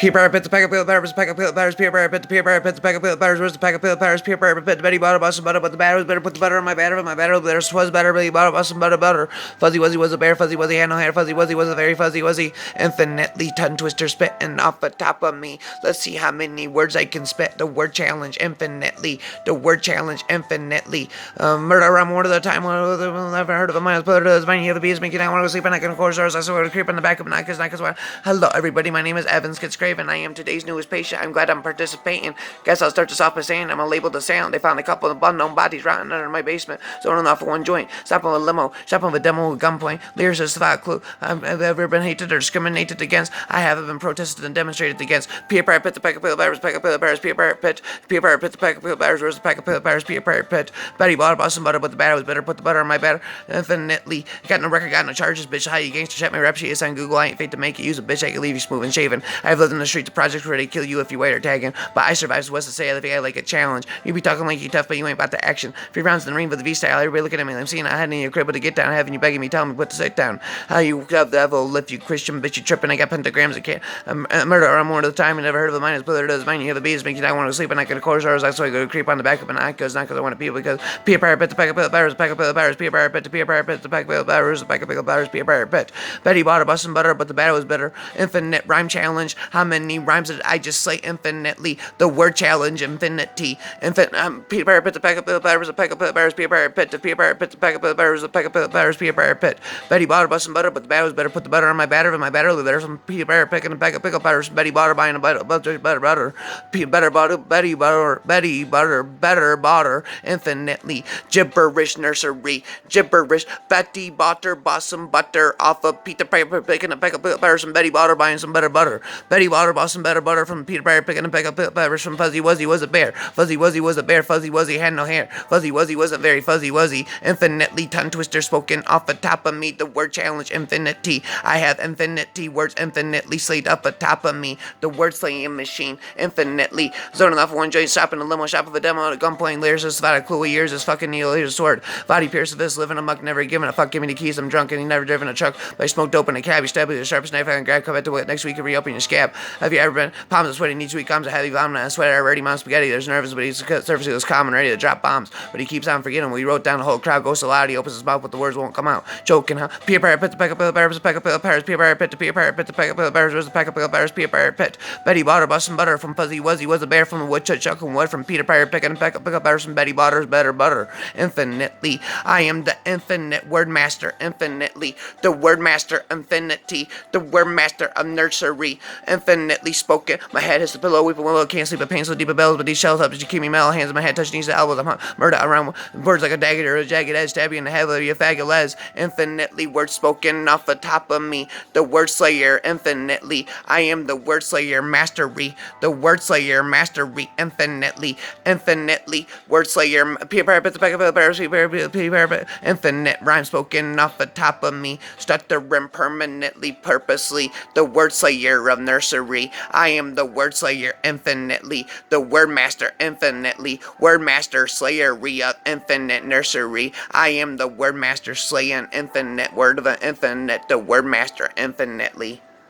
Peter Parrot bit the pack of peanut butter, was a pack of peanut butters, Peter Parrot bit the Peter Parrot bit the pack of peanut butters, was the pack of peanut butters, Peter Parrot bit the Betty Butter, Boston butter, but the batter was better, put the butter on my batter, there was better, Betty Butter, Boston butter, Fuzzy Wuzzy was a bear, Fuzzy Wuzzy had no hair, Fuzzy Wuzzy was a very Fuzzy Wuzzy, infinitely tongue twister spitting off the top of me. Let's see how many words I can spit. The word challenge infinitely, the word challenge infinitely. Murder around one of the time, never heard of a miles, but it is many of the bees making out when I was sleeping, I can of course, I saw it creep in the back of my neck, because hello everybody, my name is Evan Skitscraven, I am today's newest patient. I'm glad I'm participating. Guess I'll start this off by saying I'm gonna label the sound. They found a couple of unknown bodies rotting under my basement, zoning off for one joint, stopping with a limo, shopping with a demo with gunpoint. Lyricist without clue. I've ever been hated or discriminated against. I haven't been protested and demonstrated against. Peter Parrot pit the pack of pill bears, pack of pill bears, Peter Parrot pit the pack of pill bears, where's the pack of pill bears, Peter Parrot pit. Betty Butter, Boston butter, but the batter was better, put the butter on my batter. Infinitely. Got no record, got no charges, bitch. How you gangster? Check my rep sheet. It's on Google. I ain't fake to make it. Use a bitch. I can leave you smooth and shaven. I've lived in the streets of projects where they kill you if you wait or tagging. But I survived, so what's to say? I think I like a challenge. You be talking like you tough, but you ain't about the action. 3 rounds in the ring with the V style. Everybody looking at me. I'm seeing I had in your crib with a get down. Having you begging me, telling me what to sit down. How you have the devil lift you Christian, bitch. You tripping. I got pentagrams. I can't. Murder around more of the time. I never heard of a mine. It's brother does mine. You have the bees. Make you not want to sleep. And I can of course hours. That's why I go creep on the back of an eye. Cause not because I want to pee. Because Peter Parrot bit the pack of pill bears. Pack of pill bears. Peter Parrot bit the Peter Parrot bit the pack of pill bears. The pack of pill bears. Peter Parrot bit. Betty bought a Boston butter, but the batter was better. Infinite rhyme challenge. How many rhymes did I just say infinitely? The word challenge infinity. Peter Parrot bit the pack of pill bears. The pack of pill bears. Peter Parrot bit the Peter Parrot bit the pack of pill bears. The pack of pill bears. Peter Parrot bit. Betty bought a Boston butter, but the batter was better. Put the butter on my batter, and my batter there's some Peter Parrot picking a pack of pickle butters. Betty butter buying a butter, butter, Betty butter, infinitely gibberish nursery, gibberish. Betty butter, Boston butter off of Peter Parrot picking a pack of butter. Some Betty butter buying some better butter. Betty butter, Boston better butter from Peter Parrot picking a pack of butter. From Fuzzy Wuzzy was a bear. Fuzzy Wuzzy was a bear. Fuzzy Wuzzy had no hair. Fuzzy Wuzzy wasn't very Fuzzy Wuzzy. Infinitely tongue twister spoken off the top of me. The word challenge infinity. I have infinity words infinitely slayed up the top of me. The word slaying machine infinitely zoning off one joint, shopping a limo, shop of a demo, at a gunpoint. Layers is about a clue. Years is fucking Neil. Here's a sword. Body pierce of this, living amok, never giving a fuck. Give me the keys. I'm drunk and he never driven a truck. But I smoked dope in a cab. You stab with the sharpest knife I can grab. Come back to it next week and reopen your scab. Have you ever been palms are sweaty, needs weak arms are heavy vomit. I sweat already, mom spaghetti. There's nervous, but he's surfacing is calm and ready to drop bombs. But he keeps on forgetting. We wrote down the whole crowd goes so loud he opens his mouth, but the words won't come out. Choking, huh? Peter Parrot pit the pack of pill bears, pack of pill bears, Peter Parrot pit the Peter Parrot pit the pack of pill bears, was the pack of pill bears, Peter Parrot pit. Betty Butter, Boston butter from Fuzzy Wuzzy was a bear from the woodchuck chucking wood from Peter Parrot picking a pack of bears from Betty Butter's better butter. Infinitely, I am the infinite word master. Infinitely, the word master. Infinity, the word master of nursery. Infinitely spoken. My head hits the pillow, weeping willow, can't sleep. A pain so deep a bells, but these shells up as you keep me mellow. Hands on my head, touch knees to elbows. I'm murder around words like a dagger or a jagged edge, stab you in the head with your faggot les. Infinitely, words spoken off the top of me. The word slayer. Infinitely, I am the word slayer mastery. The word slayer mastery. Infinitely, word slayer. Peter Parrot bit the pack of bears. Infinite rhyme spoken off the top of me. Stuttering permanently, purposely. The word slayer of nursery. I am the word slayer infinitely. The word master infinitely. Word master slayery of infinite nursery. I am the word master slaying infinite word of an infinite. The word master infinitely.